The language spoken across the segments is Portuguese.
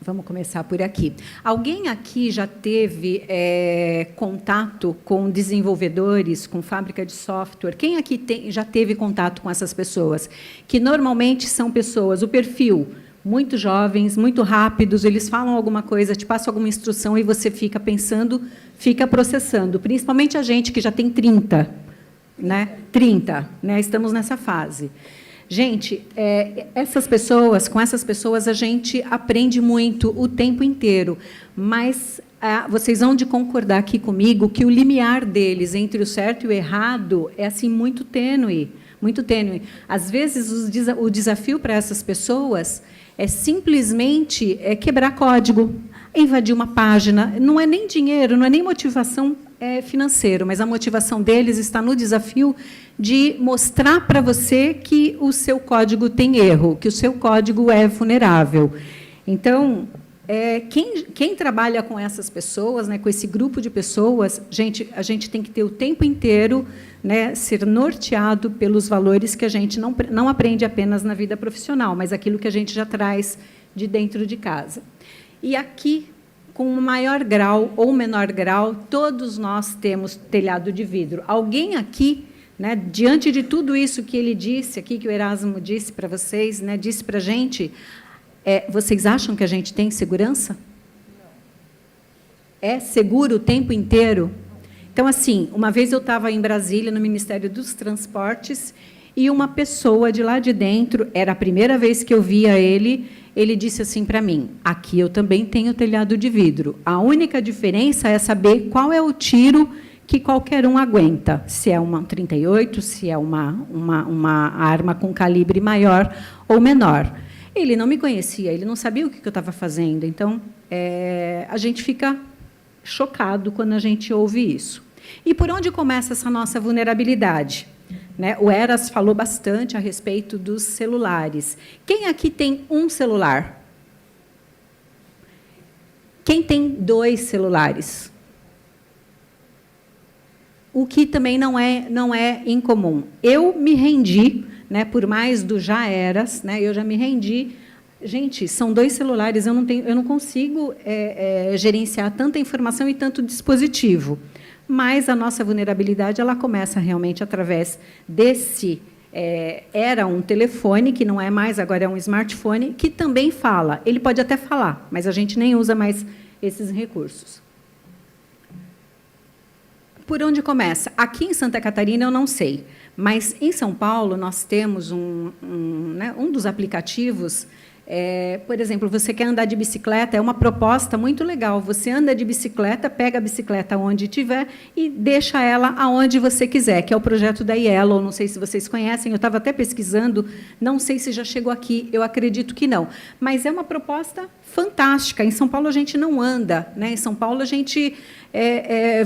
Vamos começar por aqui. Alguém aqui já teve contato com desenvolvedores, com fábrica de software? Quem aqui já teve contato com essas pessoas? Que normalmente são pessoas, o perfil, muito jovens, muito rápidos, eles falam alguma coisa, te passam alguma instrução e você fica pensando, fica processando. Principalmente a gente que já tem 30, né? 30, né? Estamos nessa fase. Gente, com essas pessoas a gente aprende muito o tempo inteiro, mas vocês vão de concordar aqui comigo que o limiar deles entre o certo e o errado é assim muito tênue, muito tênue. Às vezes o desafio para essas pessoas é simplesmente quebrar código, invadir uma página. Não é nem dinheiro, não é nem motivação financeira, mas a motivação deles está no desafio de mostrar para você que o seu código tem erro, que o seu código é vulnerável. Então, quem trabalha com essas pessoas, né, com esse grupo de pessoas, a gente tem que ter o tempo inteiro, né, ser norteado pelos valores que a gente não aprende apenas na vida profissional, mas aquilo que a gente já traz de dentro de casa. E aqui, com maior grau ou menor grau, todos nós temos telhado de vidro. Alguém aqui, né, diante de tudo isso que ele disse aqui, que o Erasmo disse para vocês, né, disse para a gente, vocês acham que a gente tem segurança? É seguro o tempo inteiro? Então, assim, uma vez eu estava em Brasília, no Ministério dos Transportes, e uma pessoa de lá de dentro, era a primeira vez que eu via ele disse assim para mim, aqui eu também tenho telhado de vidro. A única diferença é saber qual é o tiro que qualquer um aguenta, se é uma 38, se é uma arma com calibre maior ou menor. Ele não me conhecia, ele não sabia o que eu estava fazendo. Então, a gente fica chocado quando a gente ouve isso. E por onde começa essa nossa vulnerabilidade? Né? O Eras falou bastante a respeito dos celulares. Quem aqui tem um celular? Quem tem 2 celulares? O que também não é incomum. Eu me rendi, né, por mais do já eras, né, eu já me rendi. Gente, são 2 celulares, eu não consigo gerenciar tanta informação e tanto dispositivo. Mas a nossa vulnerabilidade ela começa realmente através desse... era um telefone, que não é mais, agora é um smartphone, que também fala. Ele pode até falar, mas a gente nem usa mais esses recursos. Por onde começa? Aqui em Santa Catarina, eu não sei, mas em São Paulo, nós temos um dos aplicativos. Por exemplo, você quer andar de bicicleta, é uma proposta muito legal. Você anda de bicicleta, pega a bicicleta onde tiver e deixa ela aonde você quiser, que é o projeto da Yellow. Não sei se vocês conhecem, eu estava até pesquisando, não sei se já chegou aqui, eu acredito que não. Mas é uma proposta fantástica. Em São Paulo, a gente não anda, né? Em São Paulo, a gente...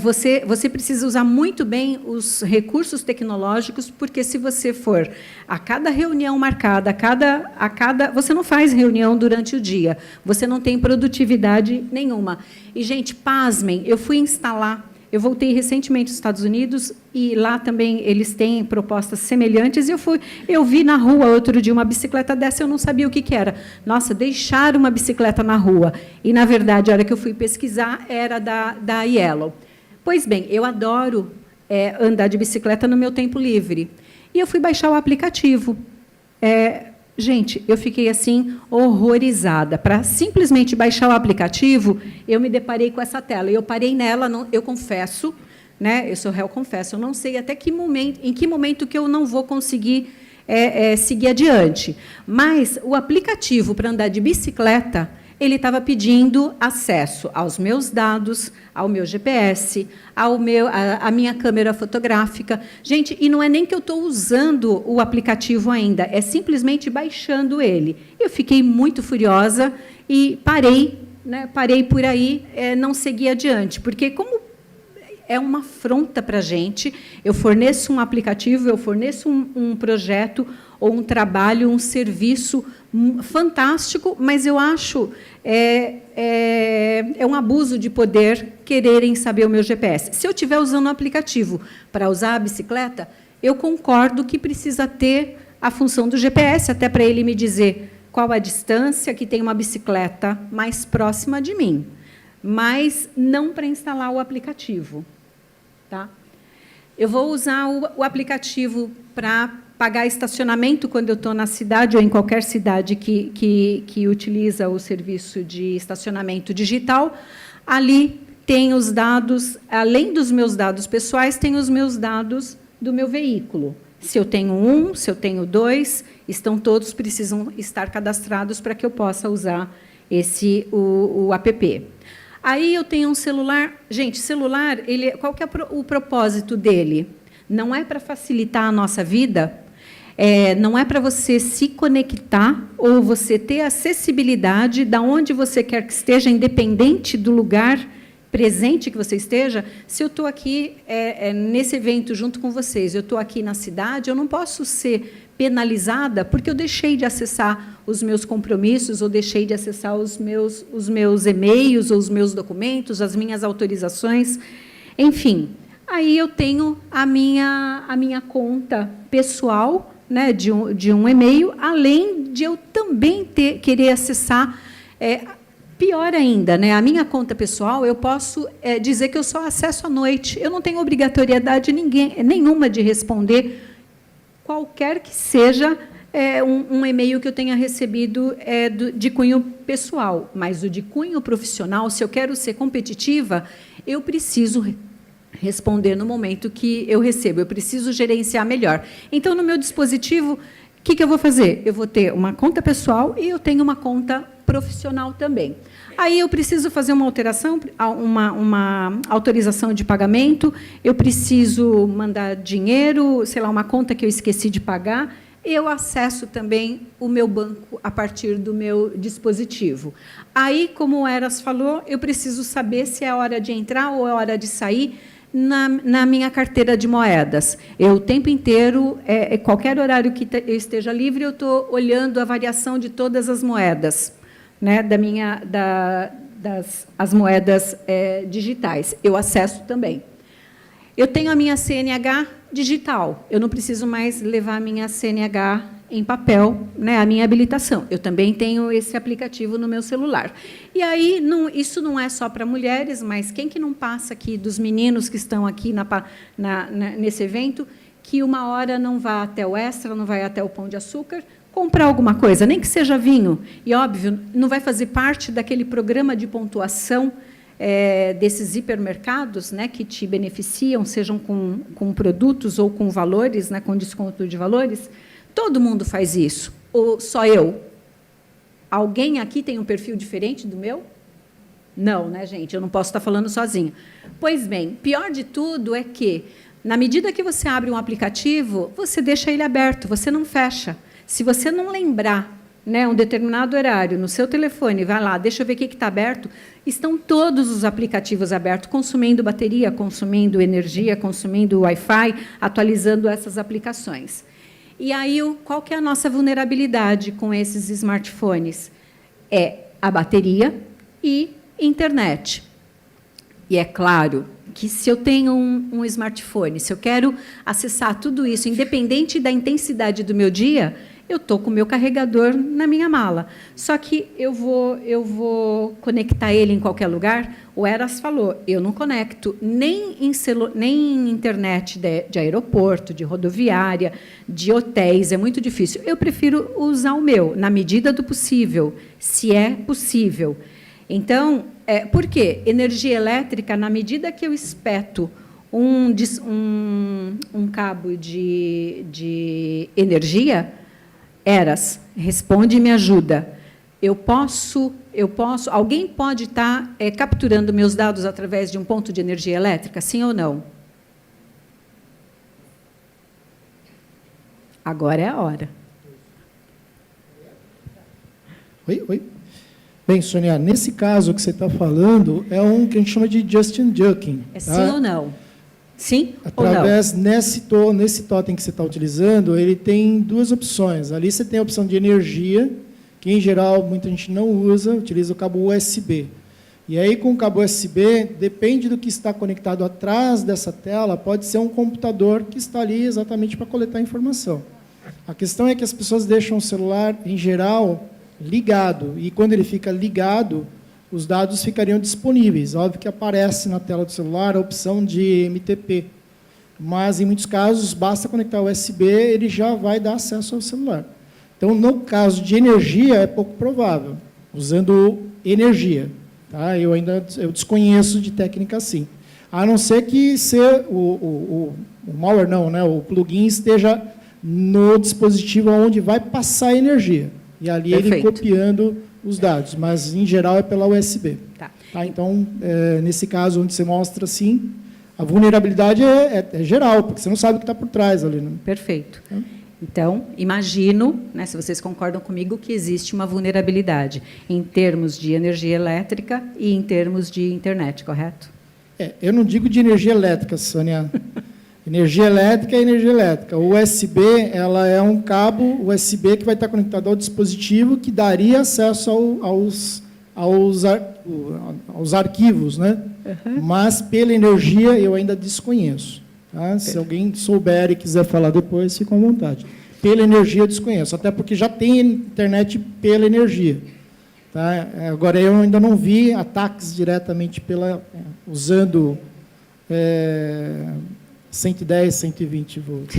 você precisa usar muito bem os recursos tecnológicos, porque, se você for a cada reunião marcada, você não faz reunião durante o dia, você não tem produtividade nenhuma. E, gente, pasmem, eu voltei recentemente dos Estados Unidos, e lá também eles têm propostas semelhantes, e eu vi na rua outro dia uma bicicleta dessa, eu não sabia o que era. Nossa, deixaram uma bicicleta na rua. E, na verdade, a hora que eu fui pesquisar, era da Yellow. Pois bem, eu adoro andar de bicicleta no meu tempo livre. E eu fui baixar o aplicativo. Gente, eu fiquei assim horrorizada. Para simplesmente baixar o aplicativo, eu me deparei com essa tela. Eu parei nela, eu confesso, né? Eu sou réu, confesso, eu não sei até em que momento que eu não vou conseguir seguir adiante. Mas o aplicativo para andar de bicicleta, ele estava pedindo acesso aos meus dados, ao meu GPS, à minha câmera fotográfica. Gente, e não é nem que eu estou usando o aplicativo ainda, é simplesmente baixando ele. Eu fiquei muito furiosa e parei, né, parei por aí, não segui adiante, porque, como é uma afronta para a gente, eu forneço um aplicativo, eu forneço um projeto, ou um trabalho, um serviço fantástico, mas eu acho um abuso de poder quererem saber o meu GPS. Se eu estiver usando um aplicativo para usar a bicicleta, eu concordo que precisa ter a função do GPS, até para ele me dizer qual a distância que tem uma bicicleta mais próxima de mim, mas não para instalar o aplicativo. Tá? Eu vou usar o aplicativo para pagar estacionamento quando eu estou na cidade ou em qualquer cidade que utiliza o serviço de estacionamento digital. Ali tem os dados, além dos meus dados pessoais, tem os meus dados do meu veículo. Se eu tenho um, se eu tenho dois, todos precisam estar cadastrados para que eu possa usar o app. Aí eu tenho um celular. Gente, celular, qual que é o propósito dele? Não é para facilitar a nossa vida, não é para você se conectar ou você ter acessibilidade de onde você quer que esteja, independente do lugar presente que você esteja. Se eu estou aqui nesse evento junto com vocês, eu estou aqui na cidade, eu não posso ser penalizada porque eu deixei de acessar os meus compromissos ou deixei de acessar os meus e-mails ou os meus documentos, as minhas autorizações, enfim. Aí eu tenho a minha conta pessoal, né, de um e-mail, além de eu também querer acessar. Pior ainda, né, a minha conta pessoal, eu posso dizer que eu só acesso à noite. Eu não tenho obrigatoriedade nenhuma de responder qualquer que seja um e-mail que eu tenha recebido de cunho pessoal. Mas o de cunho profissional, se eu quero ser competitiva, eu preciso responder no momento que eu recebo. Eu preciso gerenciar melhor. Então, no meu dispositivo, o que eu vou fazer? Eu vou ter uma conta pessoal e eu tenho uma conta profissional também. Aí eu preciso fazer uma alteração, uma autorização de pagamento, eu preciso mandar dinheiro, sei lá, uma conta que eu esqueci de pagar, eu acesso também o meu banco a partir do meu dispositivo. Aí, como o Eras falou, eu preciso saber se é hora de entrar ou é hora de sair na minha carteira de moedas. Eu, o tempo inteiro, qualquer horário que eu esteja livre, eu estou olhando a variação de todas as moedas, né, as moedas digitais. Eu acesso também. Eu tenho a minha CNH digital. Eu não preciso mais levar a minha CNH em papel, né, a minha habilitação. Eu também tenho esse aplicativo no meu celular. E aí, isso não é só para mulheres, mas quem que não passa aqui, dos meninos que estão aqui nesse evento, que uma hora não vá até o Extra, não vai até o Pão de Açúcar, comprar alguma coisa, nem que seja vinho, e, óbvio, não vai fazer parte daquele programa de pontuação desses hipermercados, né, que te beneficiam, sejam com produtos ou com valores, né, com desconto de valores. Todo mundo faz isso, ou só eu? Alguém aqui tem um perfil diferente do meu? Não, né, gente? Eu não posso estar falando sozinha. Pois bem, pior de tudo é que, na medida que você abre um aplicativo, você deixa ele aberto, você não fecha. Se você não lembrar, né, um determinado horário no seu telefone, vai lá, deixa eu ver o que está aberto, estão todos os aplicativos abertos, consumindo bateria, consumindo energia, consumindo Wi-Fi, atualizando essas aplicações. E aí, qual que é a nossa vulnerabilidade com esses smartphones? É a bateria e internet. E é claro que, se eu tenho um smartphone, se eu quero acessar tudo isso, independente da intensidade do meu dia, eu estou com o meu carregador na minha mala. Só que eu vou conectar ele em qualquer lugar. O Eras falou, eu não conecto nem em internet de aeroporto, de rodoviária, de hotéis, é muito difícil. Eu prefiro usar o meu, na medida do possível, se é possível. Então, por quê? Energia elétrica, na medida que eu espeto um cabo de energia, Eras, responde e me ajuda. Alguém pode estar capturando meus dados através de um ponto de energia elétrica, sim ou não? Agora é a hora. Oi. Bem, Sônia, nesse caso que você está falando, é um que a gente chama de Justin Ducking. É sim ou não? Sim Através, ou não? nesse totem que você está utilizando, ele tem duas opções. Ali você tem a opção de energia, que, em geral, muita gente não usa, utiliza o cabo USB. E aí, com o cabo USB, depende do que está conectado atrás dessa tela, pode ser um computador que está ali exatamente para coletar informação. A questão é que as pessoas deixam o celular, em geral, ligado. E quando ele fica ligado, os dados ficariam disponíveis. Óbvio que aparece na tela do celular a opção de MTP. Mas, em muitos casos, basta conectar o USB, ele já vai dar acesso ao celular. Então, no caso de energia, é pouco provável, usando energia. Tá? Eu desconheço de técnica assim. A não ser que o malware não, né? O plugin esteja no dispositivo onde vai passar a energia. E ali ele copiando os dados, mas em geral é pela USB. Tá? Então, nesse caso onde você mostra assim, a vulnerabilidade é geral, porque você não sabe o que está por trás ali. Né? Perfeito. Então, imagino, né, se vocês concordam comigo, que existe uma vulnerabilidade em termos de energia elétrica e em termos de internet, correto? Eu não digo de energia elétrica, Sônia. Energia elétrica é energia elétrica. O USB, ela é um cabo USB que vai estar conectado ao dispositivo que daria acesso aos arquivos, né? Uhum. Mas, pela energia, eu ainda desconheço. Tá? Se alguém souber e quiser falar depois, fica à vontade. Pela energia, eu desconheço. Até porque já tem internet pela energia. Tá? Agora, eu ainda não vi ataques diretamente usando 110, 120 volts.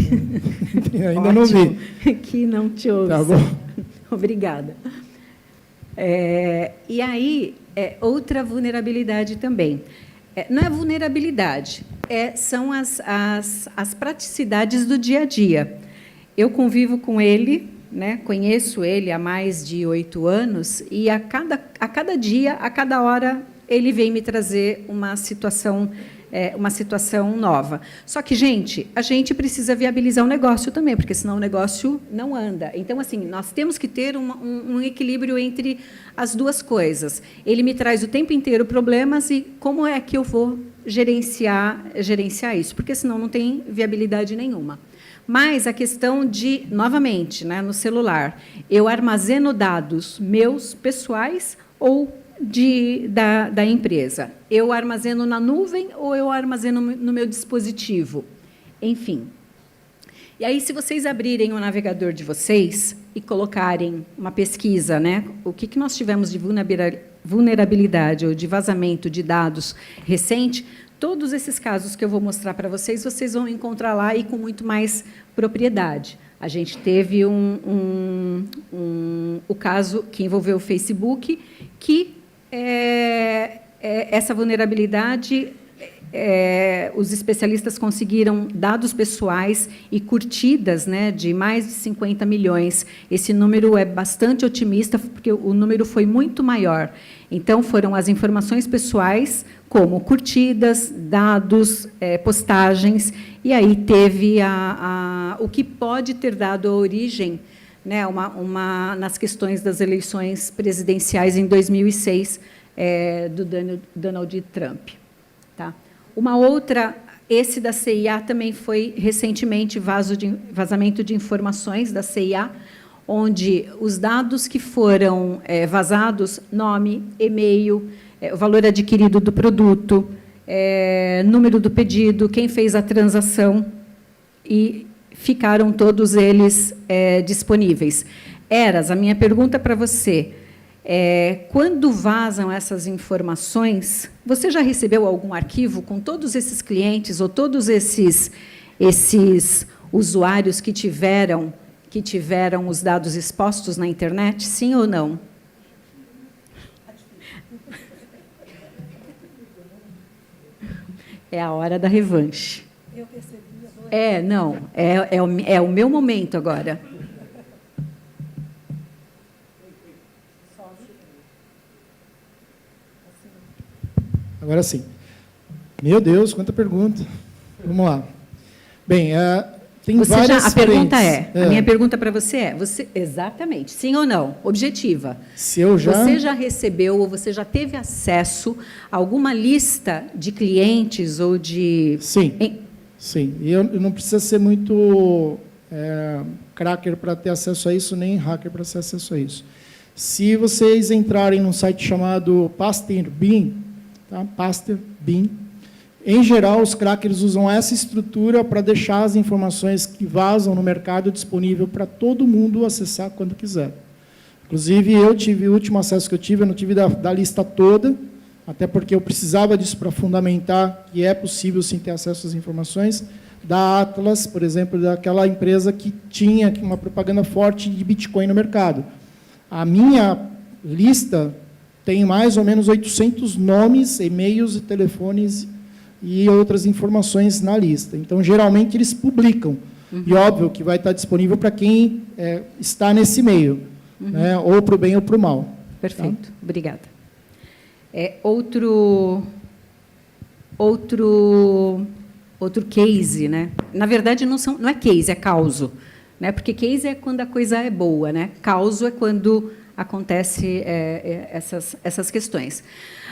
Ainda ótimo. Não vi. Que não te ouça. Tá bom. Obrigada. E aí, outra vulnerabilidade também. Não é vulnerabilidade, são as praticidades do dia a dia. Eu convivo com ele, né, conheço ele há mais de 8 anos, e a cada dia, a cada hora, ele vem me trazer uma situação nova. Só que, gente, a gente precisa viabilizar o negócio também, porque senão o negócio não anda. Então, assim, nós temos que ter um equilíbrio entre as duas coisas. Ele me traz o tempo inteiro problemas e como é que eu vou gerenciar isso? Porque senão não tem viabilidade nenhuma. Mas a questão de, novamente, né, no celular, eu armazeno dados meus pessoais ou da empresa. Eu armazeno na nuvem ou eu armazeno no meu dispositivo? Enfim. E aí, se vocês abrirem o navegador de vocês e colocarem uma pesquisa, né, o que nós tivemos de vulnerabilidade ou de vazamento de dados recente, todos esses casos que eu vou mostrar para vocês, vocês vão encontrar lá e com muito mais propriedade. A gente teve o caso que envolveu o Facebook, que essa vulnerabilidade, os especialistas conseguiram dados pessoais e curtidas, né, de mais de 50 milhões. Esse número é bastante otimista, porque o número foi muito maior. Então, foram as informações pessoais, como curtidas, dados, postagens, e aí teve o que pode ter dado a origem, né, nas questões das eleições presidenciais em 2006, do Donald Trump. Tá? Uma outra, esse da CIA também foi recentemente vazamento de informações da CIA, onde os dados que foram vazados, nome, e-mail, o valor adquirido do produto, número do pedido, quem fez a transação, e ficaram todos eles disponíveis. Eras, a minha pergunta para você, quando vazam essas informações, você já recebeu algum arquivo com todos esses clientes ou todos esses usuários que tiveram os dados expostos na internet, sim ou não? É a hora da revanche. Eu recebi agora. Não, é o meu momento agora. Agora sim. Meu Deus, quanta pergunta. Vamos lá. Bem, tem várias frentes. A minha pergunta para você exatamente, sim ou não, objetiva. Você já recebeu ou você já teve acesso a alguma lista de clientes ou de... Sim, sim. E eu não precisa ser muito cracker para ter acesso a isso, nem hacker para ter acesso a isso. Se vocês entrarem num site chamado PasterBin, tá? PasterBin, em geral, os crackers usam essa estrutura para deixar as informações que vazam no mercado disponível para todo mundo acessar quando quiser. Inclusive, o último acesso que eu não tive da lista toda, até porque eu precisava disso para fundamentar que é possível, sim, ter acesso às informações, da Atlas, por exemplo, daquela empresa que tinha uma propaganda forte de Bitcoin no mercado. A minha lista tem mais ou menos 800 nomes, e-mails, telefones e outras informações na lista. Então, geralmente, eles publicam. E, óbvio, que vai estar disponível para quem está nesse meio, né? Ou para o bem ou para o mal. Perfeito. Tá? Obrigada. Outro case, né? Na verdade, não é case, é causo, né? Porque case é quando a coisa é boa, né? Causo é quando acontece essas questões.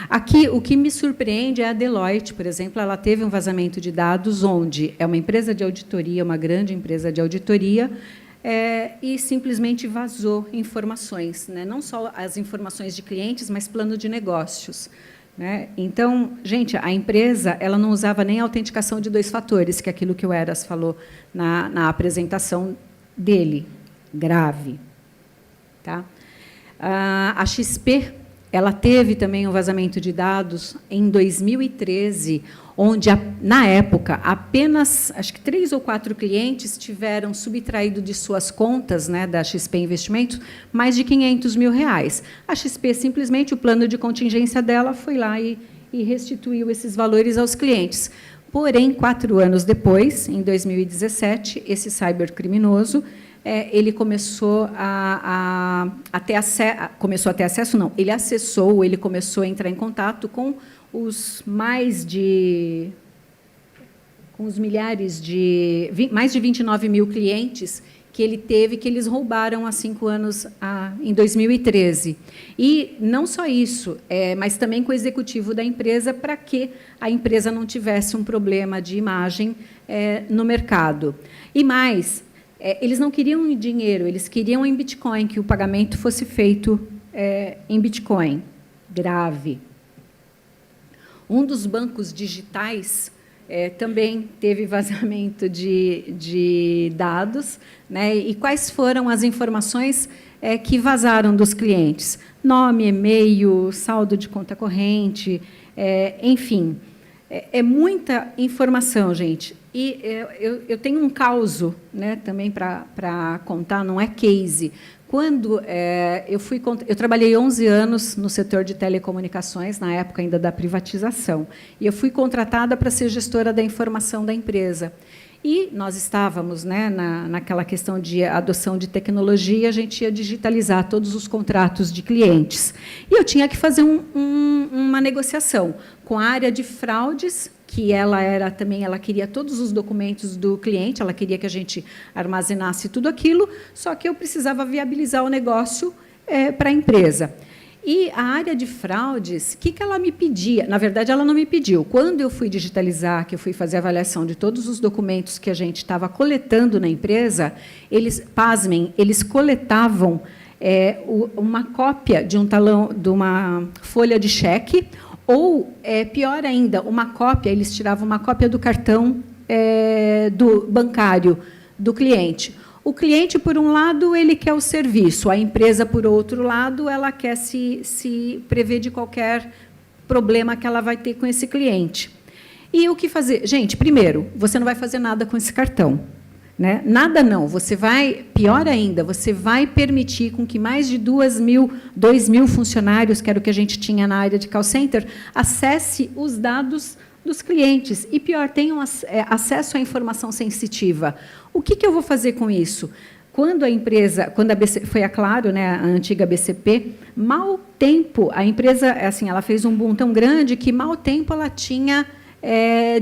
Aqui, o que me surpreende é a Deloitte, por exemplo, ela teve um vazamento de dados onde é uma empresa de auditoria, uma grande empresa de auditoria, e simplesmente vazou informações, né? Não só as informações de clientes, mas plano de negócios. Né? Então, gente, a empresa ela não usava nem a autenticação de 2 fatores, que é aquilo que o Eras falou na apresentação dele. Grave. Tá? A XP ela teve também um vazamento de dados em 2013, onde, na época, apenas, acho que 3 ou 4 clientes tiveram subtraído de suas contas, né, da XP Investimentos, mais de R$500 mil. A XP, simplesmente, o plano de contingência dela foi lá e restituiu esses valores aos clientes. Porém, 4 anos depois, em 2017, esse cybercriminoso ele começou a ter acesso, ele acessou, ele começou a entrar em contato com os mais de mais de 29 mil clientes que ele teve, que eles roubaram há 5 anos, em 2013. E não só isso, mas também com o executivo da empresa, para que a empresa não tivesse um problema de imagem no mercado. E mais, eles não queriam em dinheiro, eles queriam em Bitcoin, que o pagamento fosse feito em Bitcoin. Grave. Um dos bancos digitais também teve vazamento de dados, né? E quais foram as informações que vazaram dos clientes? Nome, e-mail, saldo de conta corrente, enfim. É muita informação, gente. E eu tenho um caso, né, também para contar, não é case. Quando eu trabalhei 11 anos no setor de telecomunicações, na época ainda da privatização, e eu fui contratada para ser gestora da informação da empresa. E nós estávamos, né, naquela questão de adoção de tecnologia, a gente ia digitalizar todos os contratos de clientes. E eu tinha que fazer uma negociação com a área de fraudes, que ela queria todos os documentos do cliente, ela queria que a gente armazenasse tudo aquilo, só que eu precisava viabilizar o negócio para a empresa. E a área de fraudes, o que ela me pedia? Na verdade, ela não me pediu. Quando eu fui digitalizar, que eu fui fazer a avaliação de todos os documentos que a gente estava coletando na empresa, pasmem, eles coletavam uma cópia de um talão, de uma folha de cheque, ou, pior ainda, eles tiravam uma cópia do cartão do bancário do cliente. O cliente, por um lado, ele quer o serviço, a empresa, por outro lado, ela quer se prever de qualquer problema que ela vai ter com esse cliente. E o que fazer? Gente, primeiro, você não vai fazer nada com esse cartão. Né? Nada não, você vai, pior ainda, você vai permitir com que mais de 2 mil funcionários, que era o que a gente tinha na área de call center, acesse os dados dos clientes. E, pior, tenham acesso à informação sensitiva. O que eu vou fazer com isso? Quando a empresa, foi a Claro, né, a antiga BCP, mau tempo, a empresa, assim, ela fez um boom tão grande que, mau tempo, ela tinha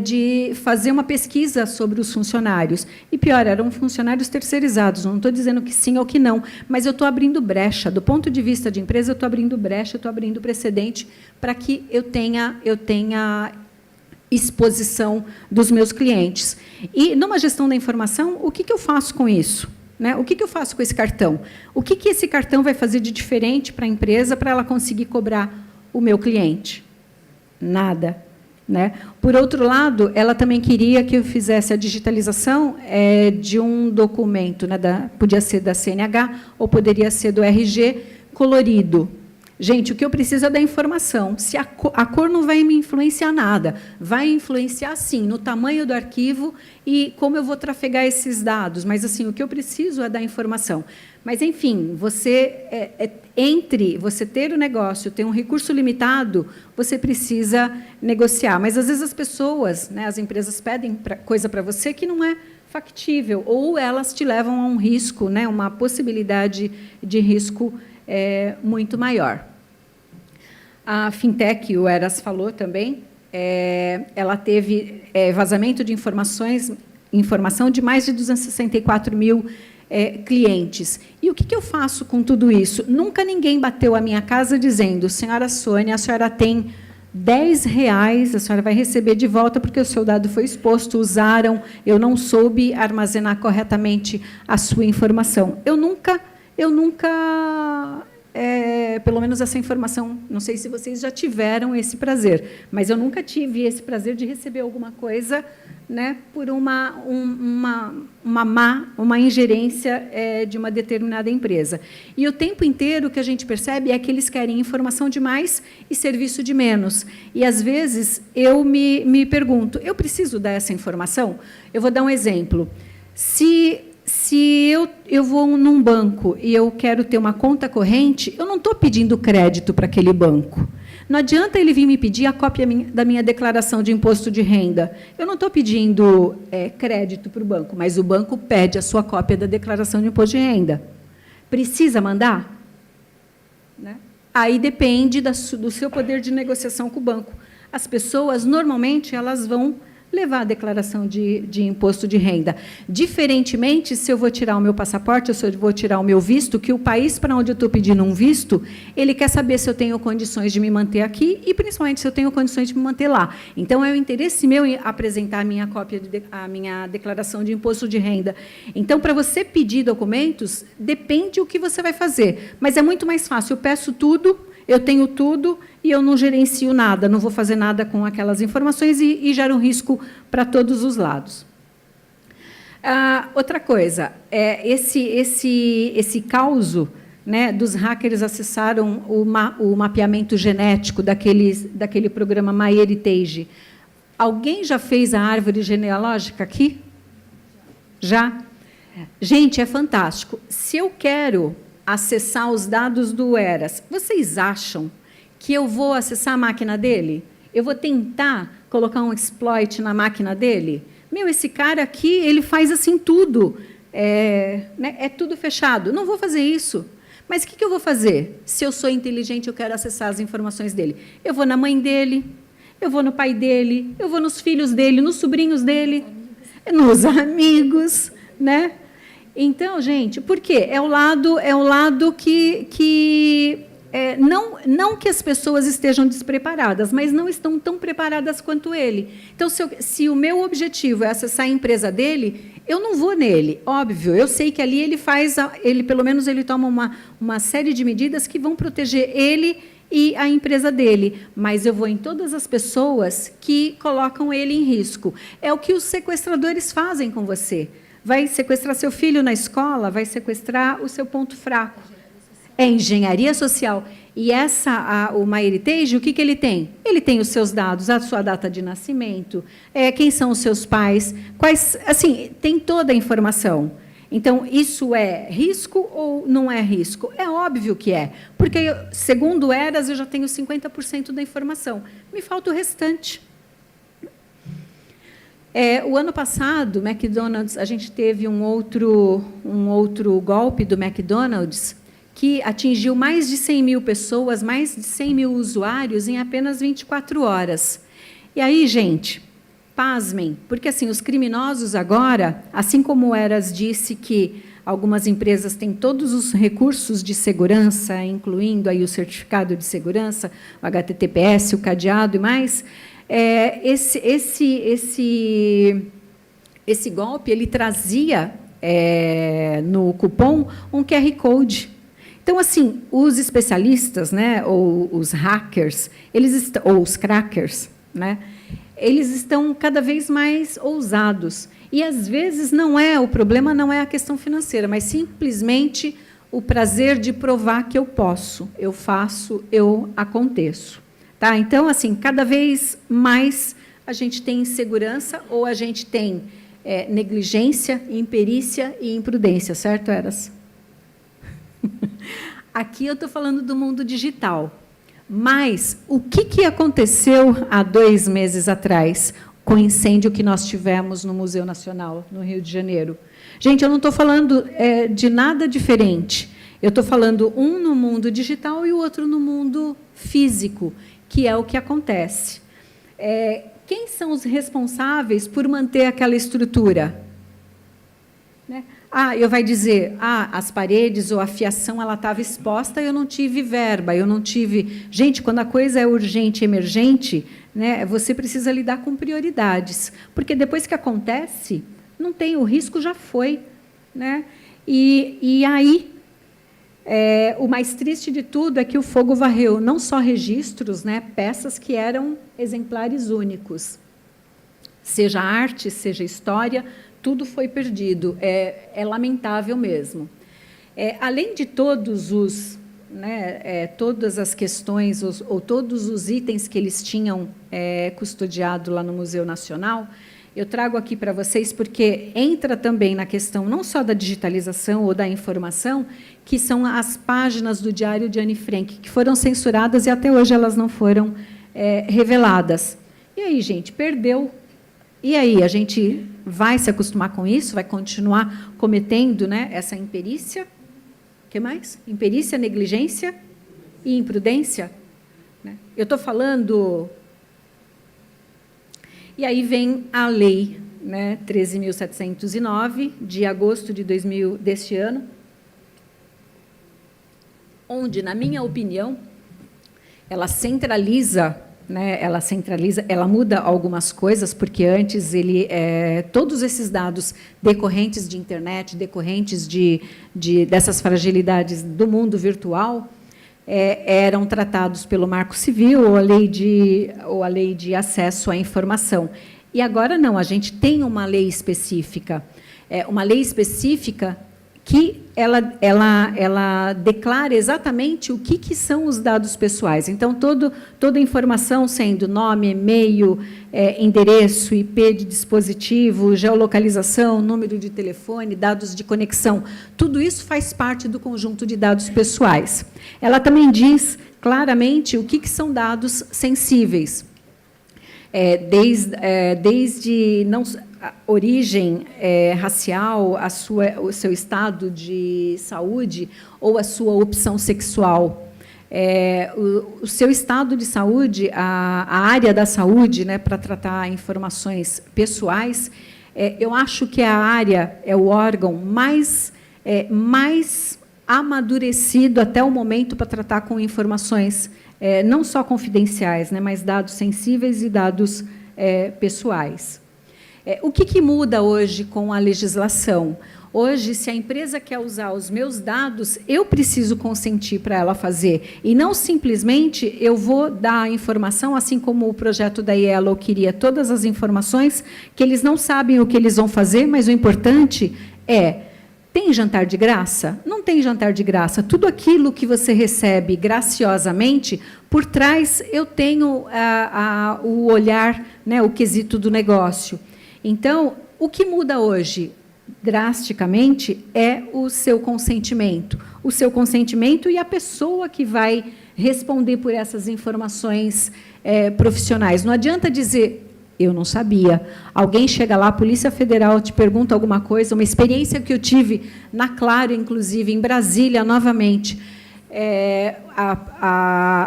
de fazer uma pesquisa sobre os funcionários. E, pior, eram funcionários terceirizados. Não estou dizendo que sim ou que não, mas eu estou abrindo brecha. Do ponto de vista de empresa, eu estou abrindo brecha, eu estou abrindo precedente para que eu tenha exposição dos meus clientes. E, numa gestão da informação, o que eu faço com isso? Né? O que eu faço com esse cartão? O que esse cartão vai fazer de diferente para a empresa para ela conseguir cobrar o meu cliente? Nada. Né? Por outro lado, ela também queria que eu fizesse a digitalização de um documento, né, podia ser da CNH ou poderia ser do RG, colorido. Gente, o que eu preciso é da informação. Se a cor não vai me influenciar nada, vai influenciar, sim, no tamanho do arquivo e como eu vou trafegar esses dados. Mas, assim, o que eu preciso é da informação. Mas, enfim, entre você ter o negócio, ter um recurso limitado, você precisa negociar. Mas, às vezes, as pessoas, né, as empresas pedem coisa para você que não é factível, ou elas te levam a um risco, né, uma possibilidade de risco muito maior. A fintech, o Eras falou também, ela teve vazamento de informação de mais de 264 mil clientes. E o que eu faço com tudo isso? Nunca ninguém bateu a minha casa dizendo, senhora Sônia, a senhora tem R$10, a senhora vai receber de volta porque o seu dado foi exposto, usaram, eu não soube armazenar corretamente a sua informação. Eu nunca pelo menos essa informação, não sei se vocês já tiveram esse prazer, mas eu nunca tive esse prazer de receber alguma coisa, né, por uma ingerência de uma determinada empresa. E o tempo inteiro o que a gente percebe é que eles querem informação de mais e serviço de menos. E, às vezes, eu me pergunto, eu preciso dar essa informação? Eu vou dar um exemplo. Se eu vou num banco e eu quero ter uma conta corrente, eu não estou pedindo crédito para aquele banco. Não adianta ele vir me pedir a cópia da minha declaração de imposto de renda. Eu não estou pedindo crédito para o banco, mas o banco pede a sua cópia da declaração de imposto de renda. Precisa mandar? Né? Aí depende do seu poder de negociação com o banco. As pessoas, normalmente, elas vão levar a declaração de imposto de renda. Diferentemente, se eu vou tirar o meu passaporte, ou se eu vou tirar o meu visto, que o país para onde eu estou pedindo um visto, ele quer saber se eu tenho condições de me manter aqui e, principalmente, se eu tenho condições de me manter lá. Então, é o interesse meu em apresentar a minha cópia, a minha declaração de imposto de renda. Então, para você pedir documentos, depende o que você vai fazer. Mas é muito mais fácil. Eu peço tudo, eu tenho tudo e eu não gerencio nada, não vou fazer nada com aquelas informações e gera um risco para todos os lados. Outra coisa, esse caos, né, dos hackers acessaram o mapeamento genético daquele programa MyHeritage. Alguém já fez a árvore genealógica aqui? Já? Gente, é fantástico. Se eu quero acessar os dados do Eras, vocês acham que eu vou acessar a máquina dele? Eu vou tentar colocar um exploit na máquina dele? Esse cara aqui, ele faz assim tudo. É tudo fechado. Não vou fazer isso. Mas o que eu vou fazer? Se eu sou inteligente, eu quero acessar as informações dele. Eu vou na mãe dele, eu vou no pai dele, eu vou nos filhos dele, nos sobrinhos dele, nos amigos, né? Então, gente, por quê? É o lado que não que as pessoas estejam despreparadas, mas não estão tão preparadas quanto ele. Então, se o meu objetivo é acessar a empresa dele, eu não vou nele, óbvio. Eu sei que ali pelo menos ele toma uma série de medidas que vão proteger ele e a empresa dele, mas eu vou em todas as pessoas que colocam ele em risco. É o que os sequestradores fazem com você. Vai sequestrar seu filho na escola, vai sequestrar o seu ponto fraco. É engenharia social. E o MyHeritage, o que ele tem? Ele tem os seus dados, a sua data de nascimento, quem são os seus pais, assim, tem toda a informação. Então, isso é risco ou não é risco? É óbvio que é, porque, segundo o Eras, eu já tenho 50% da informação. Me falta o restante. O ano passado, McDonald's, a gente teve um outro golpe do McDonald's que atingiu mais de 100 mil pessoas, mais de 100 mil usuários em apenas 24 horas. E aí, gente, pasmem, porque assim, os criminosos agora, assim como o Eras disse que algumas empresas têm todos os recursos de segurança, incluindo aí o certificado de segurança, o HTTPS, o cadeado e mais, esse golpe ele trazia no cupom um QR Code. Então, assim, os especialistas, né, ou os hackers, ou os crackers, né, eles estão cada vez mais ousados. E, às vezes, o problema não é a questão financeira, mas simplesmente o prazer de provar que eu posso, eu faço, eu aconteço. Tá? Então, assim, cada vez mais a gente tem insegurança ou a gente tem negligência, imperícia e imprudência, certo, Eras? Aqui eu estou falando do mundo digital. Mas o que aconteceu há 2 meses atrás com o incêndio que nós tivemos no Museu Nacional, no Rio de Janeiro? Gente, eu não estou falando de nada diferente. Eu estou falando um no mundo digital e o outro no mundo físico, que é o que acontece. Quem são os responsáveis por manter aquela estrutura? Né? Eu vai dizer, as paredes ou a fiação ela estava exposta, eu não tive verba, eu não tive... Gente, quando a coisa é urgente, emergente, né, você precisa lidar com prioridades, porque depois que acontece, não tem, o risco já foi. Né? E aí, o mais triste de tudo é que o fogo varreu não só registros, né, peças que eram exemplares únicos. Seja arte, seja história, tudo foi perdido. É lamentável mesmo. Além de todos os, né, todas as questões, ou todos os itens que eles tinham custodiado lá no Museu Nacional, eu trago aqui para vocês porque entra também na questão não só da digitalização ou da informação, que são as páginas do Diário de Anne Frank, que foram censuradas e até hoje elas não foram reveladas. E aí, gente, perdeu. E aí, a gente vai se acostumar com isso? Vai continuar cometendo, né, essa imperícia? O que mais? Imperícia, negligência e imprudência? Né? Eu estou falando... E aí vem a lei, né, 13.709, de agosto deste ano, onde, na minha opinião, ela centraliza, né, ela muda algumas coisas, porque antes todos esses dados decorrentes de internet, decorrentes dessas fragilidades do mundo virtual, eram tratados pelo Marco Civil ou a lei de acesso à informação. E agora não, a gente tem uma lei específica. Uma lei específica que ela declara exatamente o que são os dados pessoais. Então, toda informação, sendo nome, e-mail, endereço, IP de dispositivo, geolocalização, número de telefone, dados de conexão, tudo isso faz parte do conjunto de dados pessoais. Ela também diz claramente o que são dados sensíveis, desde a origem racial, o seu estado de saúde ou a sua opção sexual. O seu estado de saúde, a área da saúde, né, para tratar informações pessoais, eu acho que a área é o órgão mais amadurecido até o momento para tratar com informações não só confidenciais, né, mas dados sensíveis e dados pessoais. O que muda hoje com a legislação? Hoje, se a empresa quer usar os meus dados, eu preciso consentir para ela fazer. E não simplesmente eu vou dar a informação, assim como o projeto da Yellow queria todas as informações, que eles não sabem o que eles vão fazer, mas o importante tem jantar de graça? Não tem jantar de graça. Tudo aquilo que você recebe graciosamente, por trás eu tenho o olhar, né, o quesito do negócio. Então, o que muda hoje, drasticamente, é o seu consentimento. O seu consentimento e a pessoa que vai responder por essas informações profissionais. Não adianta dizer, eu não sabia. Alguém chega lá, a Polícia Federal te pergunta alguma coisa, uma experiência que eu tive na Claro, inclusive, em Brasília, novamente.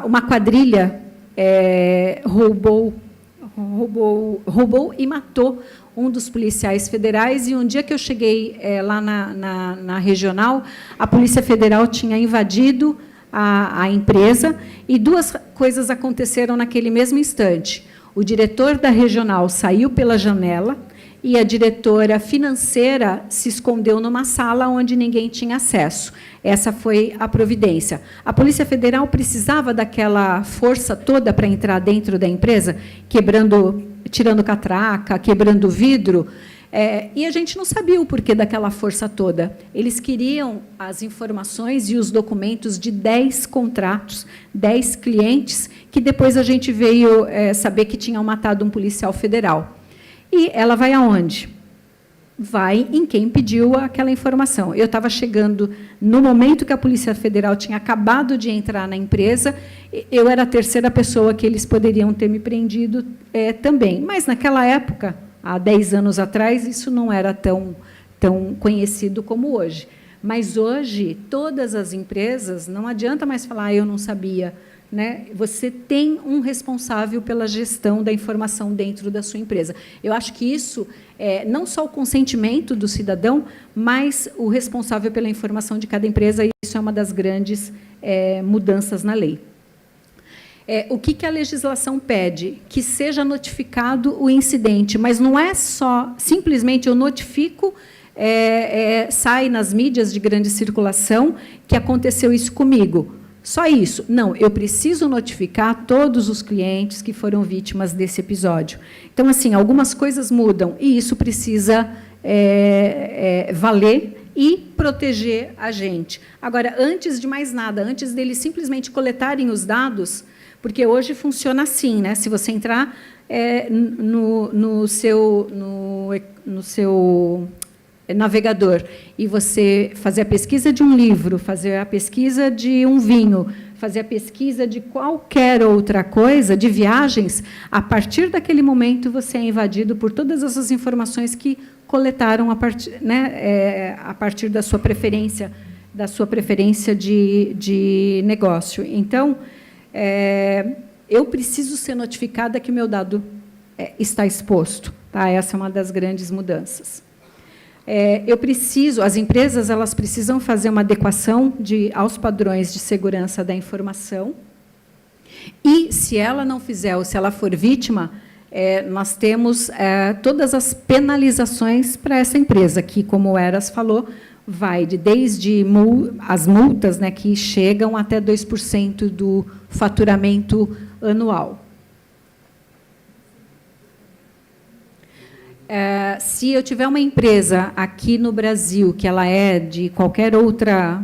Uma quadrilha roubou e matou um dos policiais federais, e um dia que eu cheguei lá na regional, a Polícia Federal tinha invadido a empresa, e 2 coisas aconteceram naquele mesmo instante. O diretor da regional saiu pela janela e a diretora financeira se escondeu numa sala onde ninguém tinha acesso. Essa foi a providência. A Polícia Federal precisava daquela força toda para entrar dentro da empresa, tirando catraca, quebrando vidro. E a gente não sabia o porquê daquela força toda. Eles queriam as informações e os documentos de 10 contratos, 10 clientes, que depois a gente veio saber que tinham matado um policial federal. E ela vai aonde? Vai em quem pediu aquela informação. Eu estava chegando no momento que a Polícia Federal tinha acabado de entrar na empresa, eu era a terceira pessoa que eles poderiam ter me prendido também. Mas, naquela época, há 10 anos atrás, isso não era tão conhecido como hoje. Mas, hoje, todas as empresas, não adianta mais falar, eu não sabia. Né? Você tem um responsável pela gestão da informação dentro da sua empresa. Eu acho que isso não só o consentimento do cidadão, mas o responsável pela informação de cada empresa, e isso é uma das grandes mudanças na lei. O que a legislação pede? Que seja notificado o incidente, mas não é só, simplesmente eu notifico, sai nas mídias de grande circulação que aconteceu isso comigo. Só isso? Não, eu preciso notificar todos os clientes que foram vítimas desse episódio. Então, assim, algumas coisas mudam, e isso precisa valer e proteger a gente. Agora, antes de mais nada, antes deles simplesmente coletarem os dados, porque hoje funciona assim, né? Se você entrar no seu navegador e você fazer a pesquisa de um livro, fazer a pesquisa de um vinho, fazer a pesquisa de qualquer outra coisa, de viagens, a partir daquele momento você é invadido por todas essas informações que coletaram a partir da sua preferência de negócio. Então, eu preciso ser notificada que o meu dado está exposto. Tá? Essa é uma das grandes mudanças. As empresas elas precisam fazer uma adequação aos padrões de segurança da informação, e, se ela não fizer, ou se ela for vítima, nós temos todas as penalizações para essa empresa, que, como o Eras falou, vai desde as multas, né, que chegam até 2% do faturamento anual. Se eu tiver uma empresa aqui no Brasil, que ela é de qualquer outra,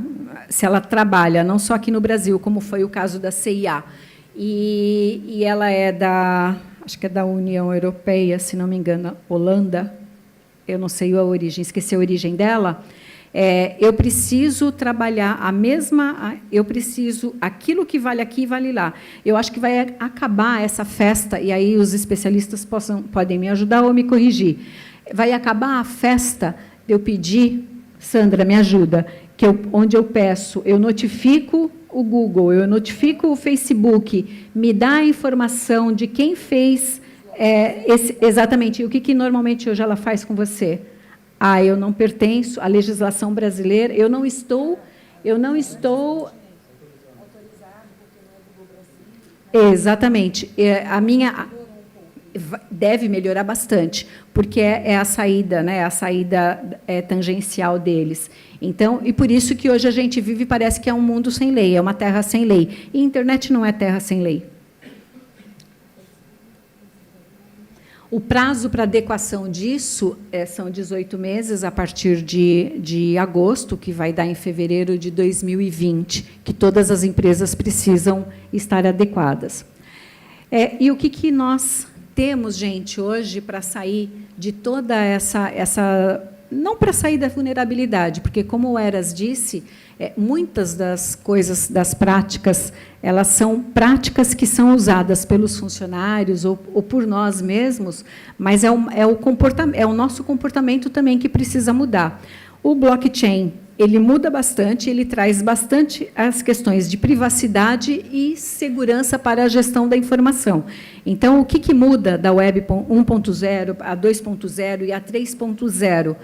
se ela trabalha, não só aqui no Brasil, como foi o caso da CIA, e ela acho que é da União Europeia, se não me engano, Holanda, eu não sei a origem, esqueci a origem dela, eu preciso trabalhar aquilo que vale aqui, vale lá. Eu acho que vai acabar essa festa, e aí os especialistas podem me ajudar ou me corrigir. Vai acabar a festa de eu pedir, Sandra, me ajuda, onde eu peço, eu notifico o Google, eu notifico o Facebook, me dá a informação de quem fez exatamente. E o que normalmente hoje ela faz com você? Eu não pertenço à legislação brasileira, eu não estou exatamente. A minha deve melhorar bastante, porque é a saída, né? A saída tangencial deles. Então, e por isso que hoje a gente vive, parece que é um mundo sem lei, é uma terra sem lei. E a internet não é terra sem lei. O prazo para adequação disso são 18 meses, a partir de agosto, que vai dar em fevereiro de 2020, que todas as empresas precisam estar adequadas. E o que nós temos, gente, hoje, para sair de toda essa... Não para sair da vulnerabilidade, porque, como o Eras disse, muitas das coisas, das práticas, elas são práticas que são usadas pelos funcionários ou por nós mesmos, mas é o nosso comportamento também que precisa mudar. O blockchain, ele muda bastante, ele traz bastante as questões de privacidade e segurança para a gestão da informação. Então, o que muda da Web 1.0 a 2.0 e a 3.0?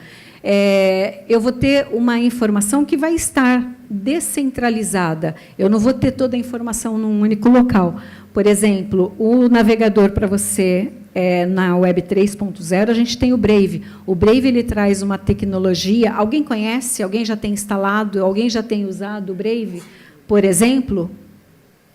Eu vou ter uma informação que vai estar descentralizada. Eu não vou ter toda a informação num único local. Por exemplo, o navegador para você, na Web 3.0, a gente tem o Brave. O Brave ele traz uma tecnologia... Alguém conhece? Alguém já tem instalado? Alguém já tem usado o Brave, por exemplo?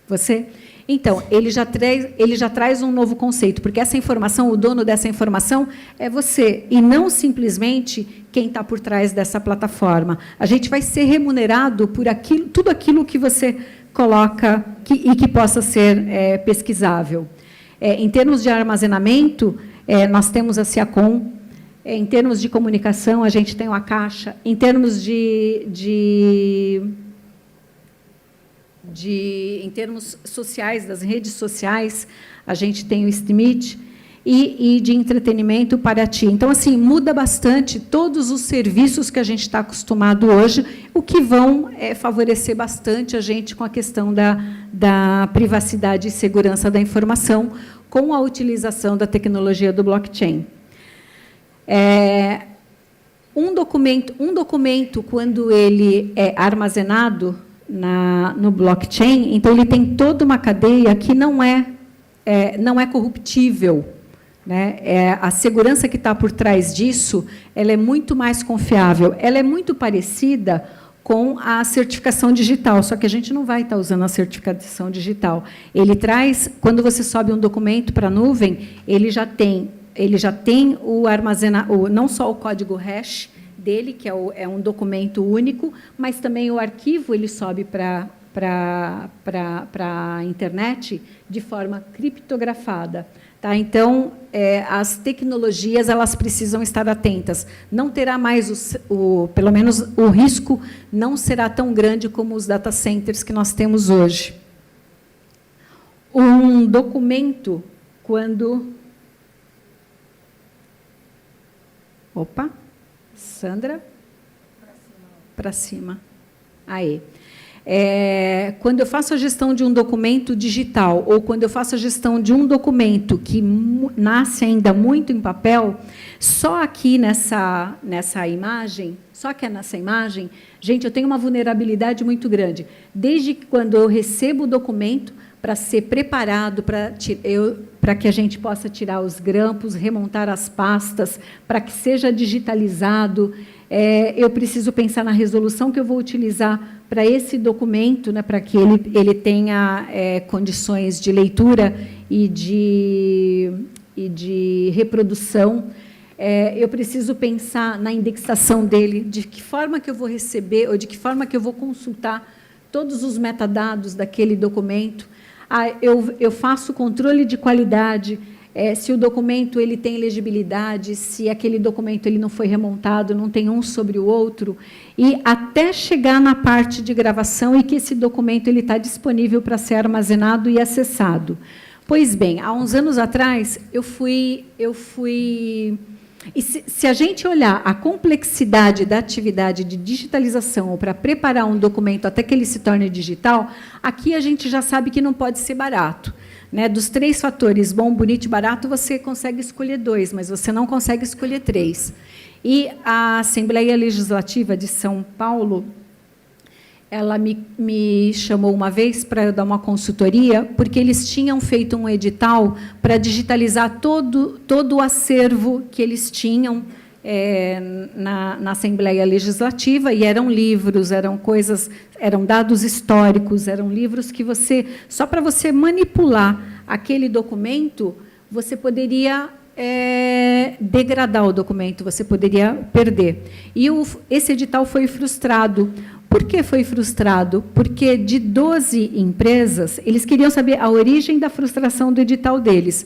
Você? Então, ele já traz um novo conceito, porque essa informação, o dono dessa informação é você, e não simplesmente quem está por trás dessa plataforma. A gente vai ser remunerado por tudo aquilo que você coloca e que possa ser pesquisável. Em termos de armazenamento, nós temos a Ciacom. Em termos de comunicação, a gente tem a Caixa. Em termos em termos sociais, das redes sociais, a gente tem o STMIT, e de entretenimento, para ti. Então, assim, muda bastante todos os serviços que a gente está acostumado hoje, o que vão favorecer bastante a gente com a questão da privacidade e segurança da informação, com a utilização da tecnologia do blockchain. Um documento, quando ele é armazenado no blockchain, então ele tem toda uma cadeia que não é corruptível, né? A segurança que está por trás disso, ela é muito mais confiável. Ela é muito parecida com a certificação digital, só que a gente não vai estar usando a certificação digital. Ele traz, quando você sobe um documento para a nuvem, ele já tem não só o código hash dele, que é um documento único, mas também o arquivo ele sobe para a internet de forma criptografada. Tá? Então, as tecnologias elas precisam estar atentas. Não terá mais, pelo menos, o risco não será tão grande como os data centers que nós temos hoje. Um documento, quando... Opa! Sandra? Para cima. Aí. Quando eu faço a gestão de um documento digital, ou quando eu faço a gestão de um documento que nasce ainda muito em papel, só aqui nessa imagem, gente, eu tenho uma vulnerabilidade muito grande. Desde que quando eu recebo o documento, para ser preparado, para que a gente possa tirar os grampos, remontar as pastas, para que seja digitalizado, eu preciso pensar na resolução que eu vou utilizar para esse documento, né, para que ele tenha condições de leitura e de reprodução. Eu preciso pensar na indexação dele, de que forma que eu vou receber, ou de que forma que eu vou consultar todos os metadados daquele documento. Eu faço controle de qualidade, se o documento ele tem legibilidade, se aquele documento ele não foi remontado, não tem um sobre o outro, e até chegar na parte de gravação e que esse documento ele está disponível para ser armazenado e acessado. Pois bem, há uns anos atrás, e se a gente olhar a complexidade da atividade de digitalização ou para preparar um documento até que ele se torne digital, aqui a gente já sabe que não pode ser barato. Né? Dos 3 fatores, bom, bonito e barato, você consegue escolher 2, mas você não consegue escolher 3. E a Assembleia Legislativa de São Paulo, ela me chamou uma vez para eu dar uma consultoria, porque eles tinham feito um edital para digitalizar todo o acervo que eles tinham na Assembleia Legislativa, e eram livros, eram dados históricos, eram livros que só para você manipular aquele documento, você poderia degradar o documento, você poderia perder. E esse edital foi frustrado. Por que foi frustrado? Porque de 12 empresas, eles queriam saber a origem da frustração do edital deles,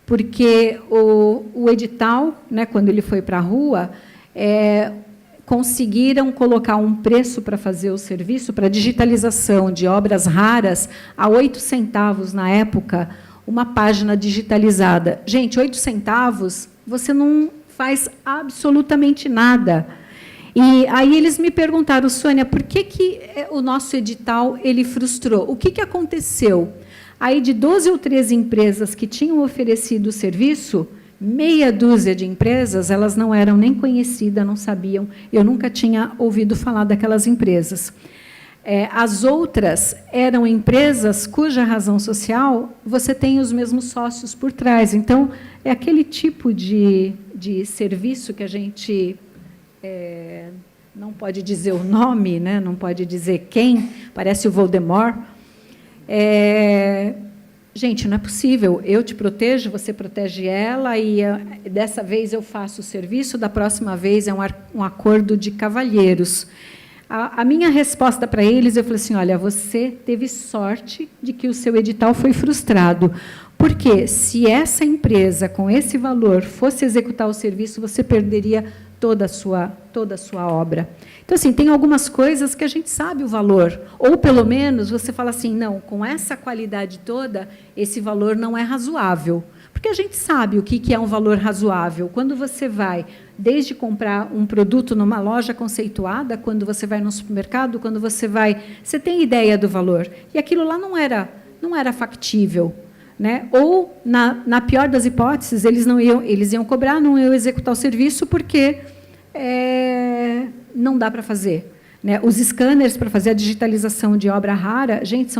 porque o edital, né, quando ele foi para a rua, conseguiram colocar um preço para fazer o serviço, para digitalização de obras raras, a 8 centavos, na época, uma página digitalizada. Gente, 8 centavos, você não faz absolutamente nada. E aí eles me perguntaram, Sônia, por que o nosso edital ele frustrou? O que aconteceu? Aí, de 12 ou 13 empresas que tinham oferecido o serviço, meia dúzia de empresas, elas não eram nem conhecidas, não sabiam, eu nunca tinha ouvido falar daquelas empresas. As outras eram empresas cuja razão social você tem os mesmos sócios por trás. Então, é aquele tipo de serviço que a gente não pode dizer o nome, né? Não pode dizer quem, parece o Voldemort, gente, não é possível, eu te protejo, você protege ela, e dessa vez eu faço o serviço, da próxima vez é um acordo de cavalheiros. A minha resposta para eles, eu falei assim, olha, você teve sorte de que o seu edital foi frustrado, porque se essa empresa, com esse valor, fosse executar o serviço, você perderia toda a sua obra. Então, assim, tem algumas coisas que a gente sabe o valor, ou, pelo menos, você fala assim, não, com essa qualidade toda, esse valor não é razoável. Porque a gente sabe o que é um valor razoável. Quando você vai, desde comprar um produto numa loja conceituada, quando você vai no supermercado, quando você vai... Você tem ideia do valor. E aquilo lá não era factível. Né? Ou, na pior das hipóteses, eles iam cobrar, não iam executar o serviço, porque não dá para fazer. Né? Os scanners para fazer a digitalização de obra rara, gente,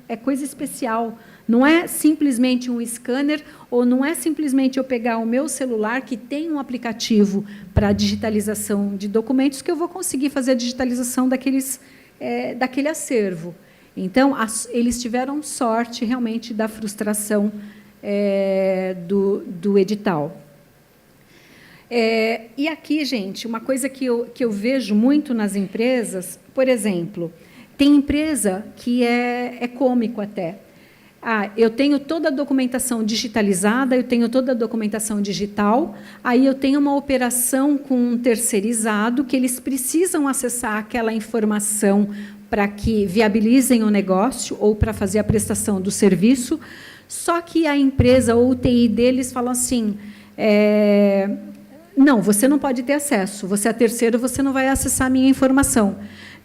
é coisa especial. Não é simplesmente um scanner, ou não é simplesmente eu pegar o meu celular, que tem um aplicativo para a digitalização de documentos, que eu vou conseguir fazer a digitalização daquele acervo. Então, eles tiveram sorte, realmente, da frustração do edital. E aqui, gente, uma coisa que eu vejo muito nas empresas, por exemplo, tem empresa que é cômico até. Eu tenho toda a documentação digitalizada, eu tenho toda a documentação digital, aí eu tenho uma operação com um terceirizado, que eles precisam acessar aquela informação para que viabilizem o negócio ou para fazer a prestação do serviço, só que a empresa ou o TI deles falam assim, não, você não pode ter acesso, você é terceiro, você não vai acessar a minha informação.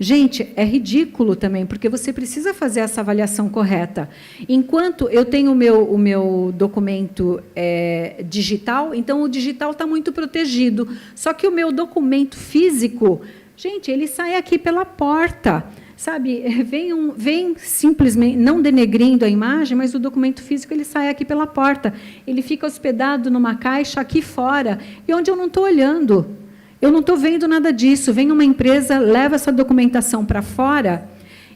Gente, é ridículo também, porque você precisa fazer essa avaliação correta. Enquanto eu tenho o meu documento digital, então o digital está muito protegido. Só que o meu documento físico, gente, ele sai aqui pela porta. Sabe, vem simplesmente, não denegrindo a imagem, mas o documento físico ele sai aqui pela porta. Ele fica hospedado numa caixa aqui fora, e onde eu não estou olhando. Eu não estou vendo nada disso. Vem uma empresa, leva essa documentação para fora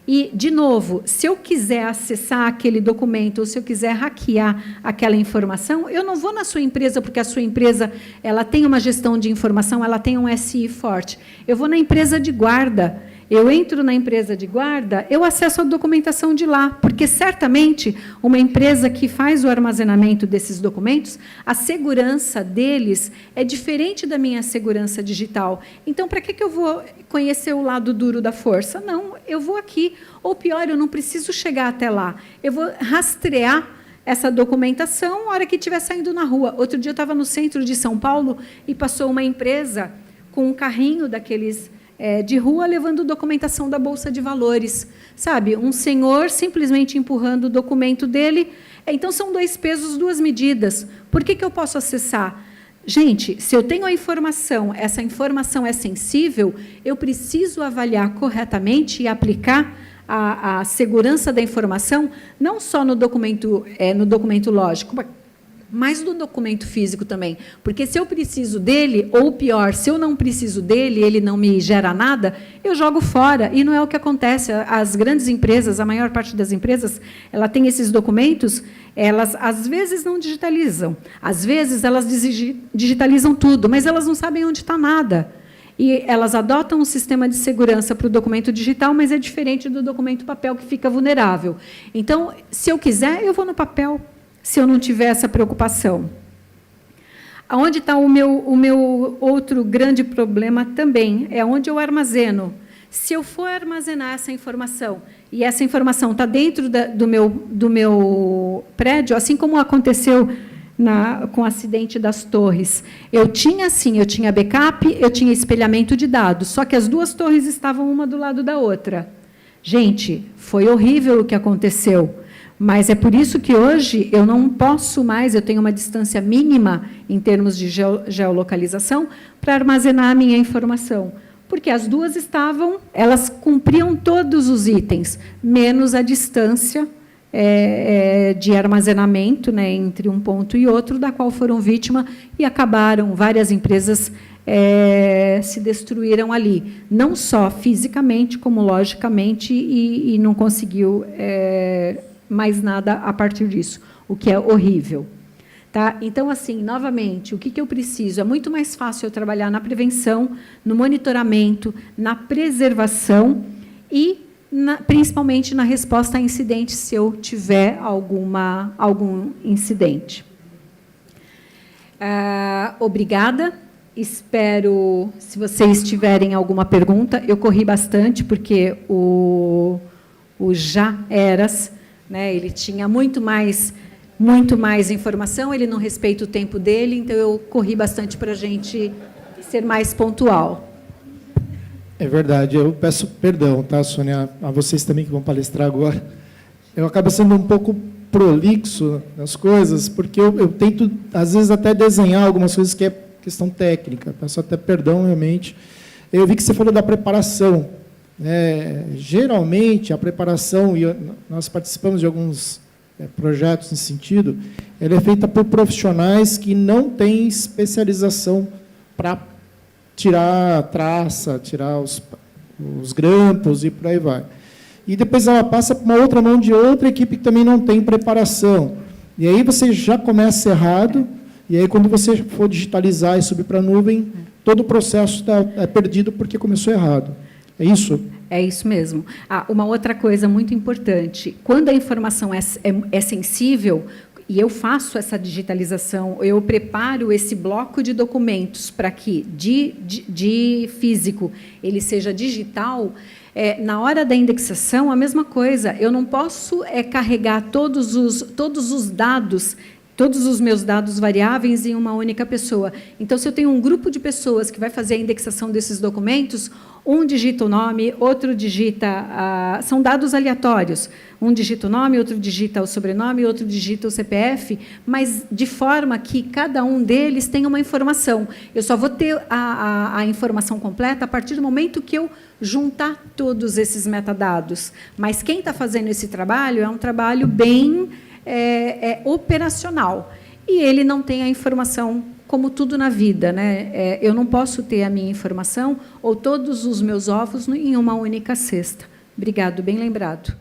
e, de novo, se eu quiser acessar aquele documento ou se eu quiser hackear aquela informação, eu não vou na sua empresa, porque a sua empresa ela tem uma gestão de informação, ela tem um SI forte. Eu vou na empresa de guarda. Eu entro na empresa de guarda, eu acesso a documentação de lá, porque, certamente, uma empresa que faz o armazenamento desses documentos, a segurança deles é diferente da minha segurança digital. Então, para que eu vou conhecer o lado duro da força? Não, eu vou aqui. Ou, pior, eu não preciso chegar até lá. Eu vou rastrear essa documentação na hora que estiver saindo na rua. Outro dia, eu estava no centro de São Paulo e passou uma empresa com um carrinho daqueles... de rua, levando documentação da Bolsa de Valores. Sabe? Um senhor simplesmente empurrando o documento dele. Então, são 2 pesos, 2 medidas. Por que eu posso acessar? Gente, se eu tenho a informação, essa informação é sensível, eu preciso avaliar corretamente e aplicar a segurança da informação, não só no documento lógico, mas do documento físico também. Porque se eu preciso dele, ou pior, se eu não preciso dele, ele não me gera nada, eu jogo fora. E não é o que acontece. As grandes empresas, a maior parte das empresas, ela tem esses documentos, elas, às vezes, não digitalizam. Às vezes, elas digitalizam tudo, mas elas não sabem onde está nada. E elas adotam um sistema de segurança para o documento digital, mas é diferente do documento papel, que fica vulnerável. Então, se eu quiser, eu vou no papel, se eu não tiver essa preocupação. Aonde está o meu outro grande problema também? É onde eu armazeno. Se eu for armazenar essa informação, e essa informação está dentro do meu prédio, assim como aconteceu com o acidente das torres, eu tinha backup, eu tinha espelhamento de dados, só que as 2 torres estavam uma do lado da outra. Gente, foi horrível o que aconteceu. Mas é por isso que hoje eu não posso mais, eu tenho uma distância mínima em termos de geolocalização para armazenar a minha informação. Porque as 2 elas cumpriam todos os itens, menos a distância de armazenamento, né, entre um ponto e outro, da qual foram vítima e acabaram, várias empresas se destruíram ali. Não só fisicamente, como logicamente, e não conseguiu... mais nada a partir disso, o que é horrível. Tá? Então, assim, novamente, o que eu preciso? É muito mais fácil eu trabalhar na prevenção, no monitoramento, na preservação e, principalmente, na resposta a incidentes, se eu tiver algum incidente. Obrigada. Espero, se vocês tiverem alguma pergunta, eu corri bastante, porque o Já Eras, né, ele tinha muito mais informação, ele não respeita o tempo dele, então eu corri bastante para a gente ser mais pontual. É verdade, eu peço perdão, tá, Sônia, a vocês também que vão palestrar agora. Eu acabo sendo um pouco prolixo nas coisas, porque eu tento, às vezes, até desenhar algumas coisas que é questão técnica, peço até perdão, realmente. Eu vi que você falou da preparação. Geralmente, a preparação, e nós participamos de alguns projetos nesse sentido, ela é feita por profissionais que não têm especialização para tirar a traça, tirar os grampos e por aí vai. E depois ela passa para uma outra mão de outra equipe que também não tem preparação. E aí você já começa errado, e aí quando você for digitalizar e subir para a nuvem, todo o processo é perdido porque começou errado. É isso? É isso mesmo. Uma outra coisa muito importante, quando a informação é sensível, e eu faço essa digitalização, eu preparo esse bloco de documentos para que, de físico, ele seja digital, na hora da indexação, a mesma coisa. Eu não posso carregar todos os dados, todos os meus dados variáveis em uma única pessoa. Então, se eu tenho um grupo de pessoas que vai fazer a indexação desses documentos, um digita o nome, outro digita... são dados aleatórios. Um digita o nome, outro digita o sobrenome, outro digita o CPF, mas de forma que cada um deles tenha uma informação. Eu só vou ter a informação completa a partir do momento que eu juntar todos esses metadados. Mas quem está fazendo esse trabalho é um trabalho bem operacional. E ele não tem a informação, como tudo na vida, né? Eu não posso ter a minha informação ou todos os meus ovos em uma única cesta. Obrigado, bem lembrado.